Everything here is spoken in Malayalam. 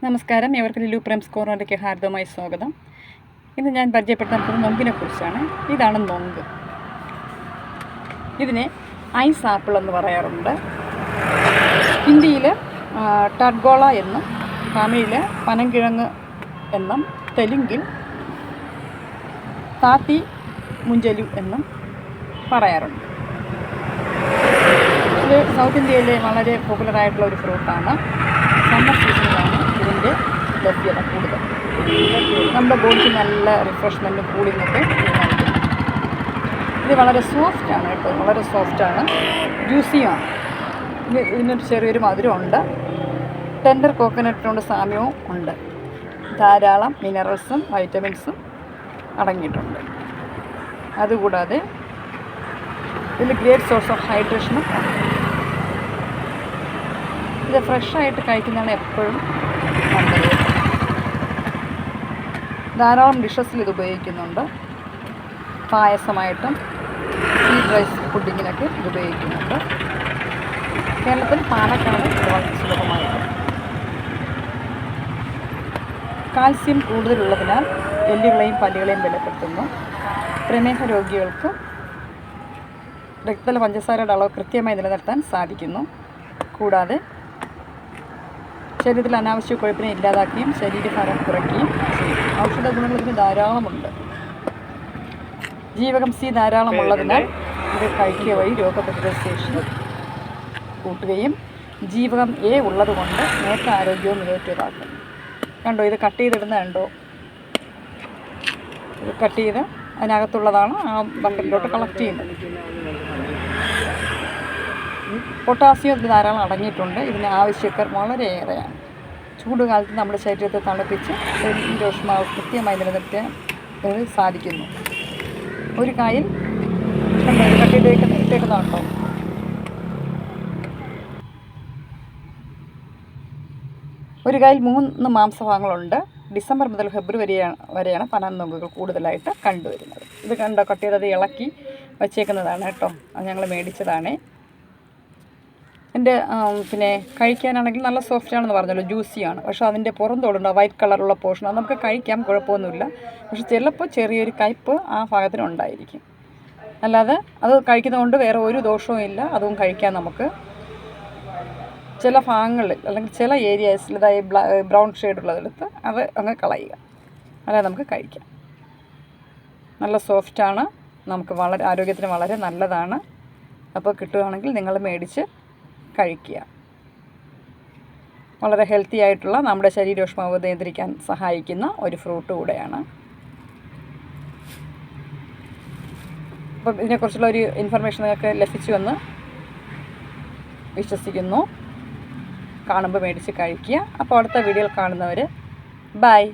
നമസ്കാരം, ഏവർക്കും ലിലു പ്രേംസ് കോർണറിലേക്ക് ഹാർദവമായി സ്വാഗതം. ഇന്ന് ഞാൻ പരിചയപ്പെടുത്താൻ പോകുന്നത് നൊങ്കിനെ കുറിച്ചാണ്. ഇതാണ് നൊങ്ക്. ഇതിനെ ഐസ് ആപ്പിൾ എന്ന് പറയാറുണ്ട്. ഹിന്ദിയിൽ ടഡ്ഗോള എന്നും തമിഴിൽ പനങ്കിഴങ്ങ് എന്നും തെലുങ്കിൽ താത്തി മുഞ്ചലു എന്നും പറയാറുണ്ട്. ഇത് സൗത്ത് ഇന്ത്യയിലെ വളരെ പോപ്പുലറായിട്ടുള്ള ഒരു ഫ്രൂട്ടാണ്. സമ്മർ സീസണിലാണ് ഇതിൻ്റെ ലഭ്യത കൂടുതൽ. നമ്മുടെ ബോഡിക്ക് നല്ല റിഫ്രഷ്മെൻറ്റും കൂളിങ്ങൊക്കെ നൽകും. ഇത് വളരെ സോഫ്റ്റാണ് കേട്ടോ, വളരെ സോഫ്റ്റാണ്, ജ്യൂസിയാണ്. ഇതിനൊരു ചെറിയൊരു മധുരമുണ്ട്. ടെൻഡർ കോക്കനട്ടിനോട് സാമ്യവും ഉണ്ട്. ധാരാളം മിനറൽസും വൈറ്റമിൻസും അടങ്ങിയിട്ടുണ്ട്. അതുകൂടാതെ ഇതിൽ ഗ്രേറ്റ് സോഴ്സ് ഓഫ് ഹൈഡ്രേഷനും ഉണ്ട്. ഇത് ഫ്രഷായിട്ട് കഴിക്കുന്നതാണ് എപ്പോഴും നല്ലത്. ധാരാളം ഡിഷസിൽ ഇത് ഉപയോഗിക്കുന്നുണ്ട്. പായസമായിട്ടും സ്വീറ്റ് റൈസ് പുഡിങ്ങിനൊക്കെ ഇത് ഉപയോഗിക്കുന്നുണ്ട്. കേരളത്തിൽ പാലക്കാട് ഇത് വളരെ സുലഭമായിട്ട്. കാൽസ്യം കൂടുതലുള്ളതിനാൽ എല്ലുകളെയും പല്ലുകളെയും ബലപ്പെടുത്തുന്നു. പ്രമേഹ രോഗികൾക്ക് രക്തത്തിലെ പഞ്ചസാരയുടെ അളവ് കൃത്യമായി നിലനിർത്താൻ സാധിക്കുന്നു. കൂടാതെ ശരീരത്തിൽ അനാവശ്യ കൊഴുപ്പിനെ ഇല്ലാതാക്കുകയും ശരീരഭാരം കുറയ്ക്കുകയും ചെയ്യും. ഔഷധ ഗുണങ്ങൾ ധാരാളമുണ്ട്. ജീവകം സി ധാരാളമുള്ളതിനാൽ ഇത് കഴിക്കുക വഴി രോഗപ്രതിരോധ ശേഷി കൂട്ടുകയും ജീവകം എ ഉള്ളതുകൊണ്ട് നേത്ര ആരോഗ്യവും മികവുറ്റതാക്കും. കണ്ടോ, ഇത് കട്ട് ചെയ്തിടുന്ന കണ്ടോ, ഇത് കട്ട് ചെയ്ത് അതിനകത്തുള്ളതാണ് ആ ബക്കറ്റിലോട്ട് കളക്ട് ചെയ്യുന്നത്. പൊട്ടാസ്യം ധാരാളം അടങ്ങിയിട്ടുണ്ട്. ഇതിന് ആവശ്യക്കാർ വളരെയേറെയാണ്. ചൂടുകാലത്ത് നമ്മുടെ ശരീരത്തെ തണുപ്പിച്ച് ശരീരോഷ്മാവ് കൃത്യമായി നിലനിർത്താൻ സാധിക്കുന്നു. ഒരു കായിൽ ഇട്ടേക്കുന്നുണ്ടോ, ഒരു കായിൽ 3 മാംസഭാഗങ്ങളുണ്ട്. ഡിസംബർ മുതൽ ഫെബ്രുവരി വരെയാണ് പനനൊങ്കുകൾ കൂടുതലായിട്ട് കണ്ടുവരുന്നത്. ഇത് കണ്ടോ, കട്ട് ചെയ്തത് ഇളക്കി വച്ചേക്കുന്നതാണ് കേട്ടോ. അത് ഞങ്ങൾ മേടിച്ചതാണേ. എൻ്റെ പിന്നെ കഴിക്കാനാണെങ്കിൽ നല്ല സോഫ്റ്റാണെന്ന് പറഞ്ഞല്ലോ, ജ്യൂസിയാണ്. പക്ഷേ അതിൻ്റെ പുറം തോടുണ്ട്, വൈറ്റ് കളറുള്ള പോർഷൻ. അത് നമുക്ക് കഴിക്കാം, കുഴപ്പമൊന്നുമില്ല. പക്ഷെ ചിലപ്പോൾ ചെറിയൊരു കയ്പ്പ് ആ ഭാഗത്തിന് ഉണ്ടായിരിക്കും. അല്ലാതെ അത് കഴിക്കുന്നതുകൊണ്ട് വേറെ ഒരു ദോഷവും ഇല്ല. അതും കഴിക്കാം നമുക്ക്. ചില ഭാഗങ്ങളിൽ അല്ലെങ്കിൽ ചില ഏരിയാസിൽ, അതായത് ബ്രൗൺ ഷെയ്ഡുള്ളതെടുത്ത് അത് അങ്ങ് കളയുക, അല്ലാതെ നമുക്ക് കഴിക്കാം. നല്ല സോഫ്റ്റാണ്, നമുക്ക് വളരെ ആരോഗ്യത്തിന് വളരെ നല്ലതാണ്. അപ്പോൾ കിട്ടുകയാണെങ്കിൽ നിങ്ങൾ മേടിച്ച് കഴിക്കുക. വളരെ ഹെൽത്തി ആയിട്ടുള്ള, നമ്മുടെ ശരീരോഷ്മാവ് നിയന്ത്രിക്കാൻ സഹായിക്കുന്ന ഒരു ഫ്രൂട്ട് കൂടെയാണ്. അപ്പം ഇതിനെക്കുറിച്ചുള്ള ഒരു ഇൻഫർമേഷൻ നിങ്ങൾക്ക് ലഭിച്ചുവെന്ന് വിശ്വസിക്കുന്നു. കാണുമ്പോൾ മേടിച്ച് കഴിക്കുക. അപ്പോൾ അടുത്ത വീഡിയോയിൽ കാണുന്നവർ ബൈ.